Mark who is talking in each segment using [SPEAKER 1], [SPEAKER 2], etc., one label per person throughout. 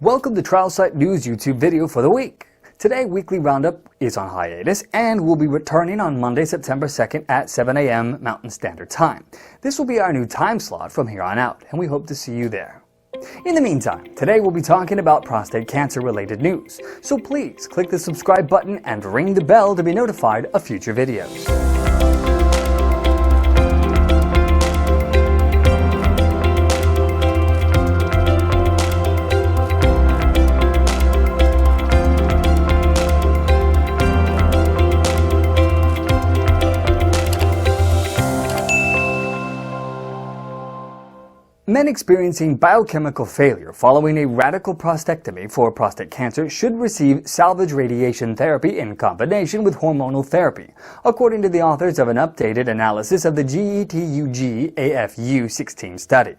[SPEAKER 1] Welcome to Trial Site News YouTube video for the week. Today, Weekly Roundup is on hiatus and will be returning on Monday, September 2nd at 7 a.m. Mountain Standard Time. This will be our new time slot from here on out, and we hope to see you there. In the meantime, today we'll be talking about prostate cancer-related news, so please click the subscribe button and ring the bell to be notified of future videos. Men experiencing biochemical failure following a radical prostatectomy for prostate cancer should receive salvage radiation therapy in combination with hormonal therapy, according to the authors of an updated analysis of the GETUG-AFU-16 study.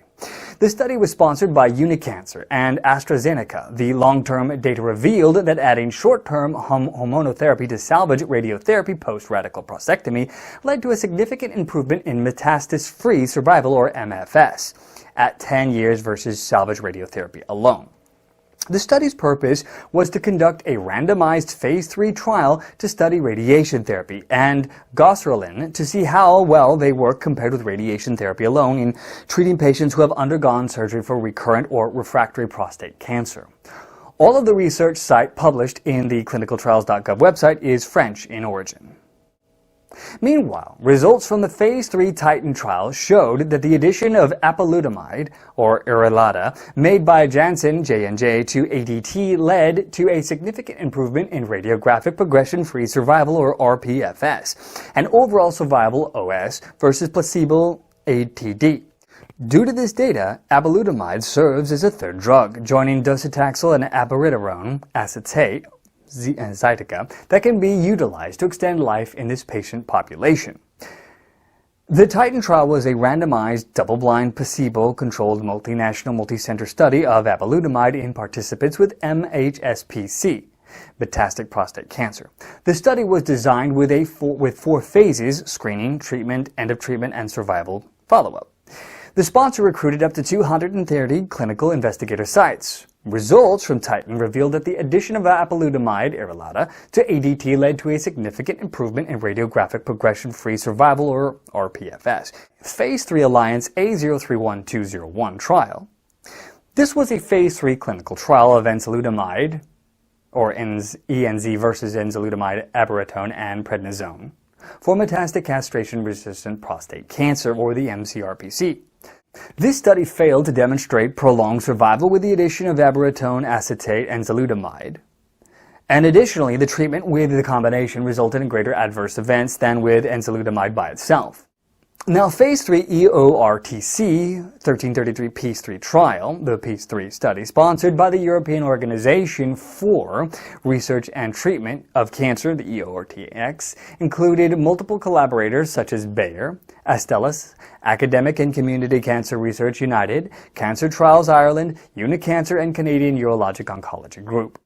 [SPEAKER 1] The study was sponsored by Unicancer and AstraZeneca. The long-term data revealed that adding short-term hormonotherapy to salvage radiotherapy post-radical prostatectomy led to a significant improvement in metastasis-free survival, or MFS, at 10 years versus salvage radiotherapy alone. The study's purpose was to conduct a randomized phase 3 trial to study radiation therapy and goserelin to see how well they work compared with radiation therapy alone in treating patients who have undergone surgery for recurrent or refractory prostate cancer. All of the research site published in the clinicaltrials.gov website is French in origin. Meanwhile, results from the Phase 3 Titan trial showed that the addition of apalutamide, or Irelata, made by Janssen J&J to ADT led to a significant improvement in radiographic progression-free survival, or rPFS, and overall survival, OS, versus placebo ATD. Due to this data, apalutamide serves as a third drug, joining docetaxel and abiraterone acetate, Zytiga, that can be utilized to extend life in this patient population. The Titan trial was a randomized, double-blind, placebo-controlled, multinational, multicenter study of apalutamide in participants with MHSPC, metastatic prostate cancer. The study was designed with four phases: screening, treatment, end of treatment, and survival follow-up. The sponsor recruited up to 230 clinical investigator sites. Results from Titan revealed that the addition of apalutamide, Irelata, to ADT led to a significant improvement in radiographic progression-free survival, or rPFS. Phase 3 Alliance A031201 trial. This was a Phase 3 clinical trial of enzalutamide, or ENZ versus enzalutamide, abiraterone, and prednisone, for metastatic castration-resistant prostate cancer, or the mCRPC. This study failed to demonstrate prolonged survival with the addition of abiraterone acetate and enzalutamide. And additionally, the treatment with the combination resulted in greater adverse events than with enzalutamide by itself. Now, Phase 3 EORTC 1333 Peace 3 trial, the Peace 3 study, sponsored by the European Organization for Research and Treatment of Cancer, the EORTX, included multiple collaborators such as Bayer, Astellas, Academic and Community Cancer Research United, Cancer Trials Ireland, Unicancer, and Canadian Urologic Oncology Group.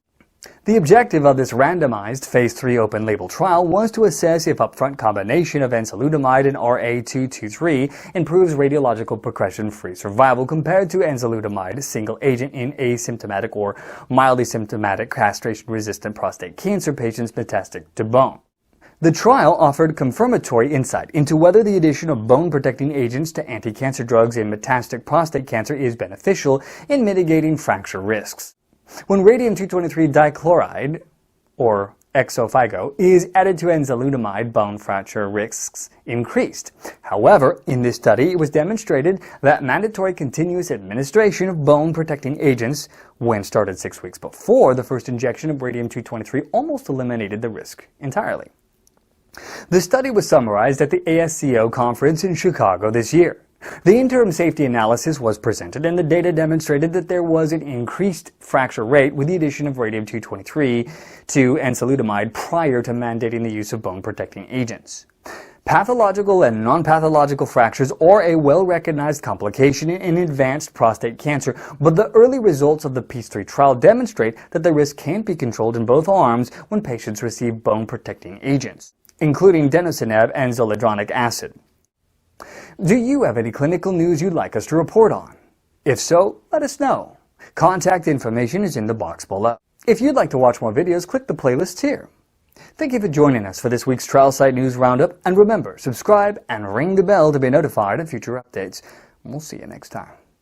[SPEAKER 1] The objective of this randomized Phase 3 open-label trial was to assess if upfront combination of enzalutamide and RA223 improves radiological progression-free survival compared to enzalutamide single agent in asymptomatic or mildly symptomatic castration-resistant prostate cancer patients metastatic to bone. The trial offered confirmatory insight into whether the addition of bone-protecting agents to anti-cancer drugs in metastatic prostate cancer is beneficial in mitigating fracture risks. When radium-223 dichloride, or exofigo, is added to enzalutamide, bone fracture risks increased. However, in this study, it was demonstrated that mandatory continuous administration of bone-protecting agents, when started 6 weeks before the first injection of radium-223, almost eliminated the risk entirely. The study was summarized at the ASCO conference in Chicago this year. The interim safety analysis was presented, and the data demonstrated that there was an increased fracture rate with the addition of radium-223 to enzalutamide prior to mandating the use of bone-protecting agents. Pathological and non-pathological fractures are a well-recognized complication in advanced prostate cancer, but the early results of the Peace 3 trial demonstrate that the risk can be controlled in both arms when patients receive bone-protecting agents, including denosumab and zoledronic acid. Do you have any clinical news you'd like us to report on? If so, let us know. Contact information is in the box below. If you'd like to watch more videos, click the playlist here. Thank you for joining us for this week's Trial Site News Roundup, and remember, subscribe and ring the bell to be notified of future updates. We'll see you next time.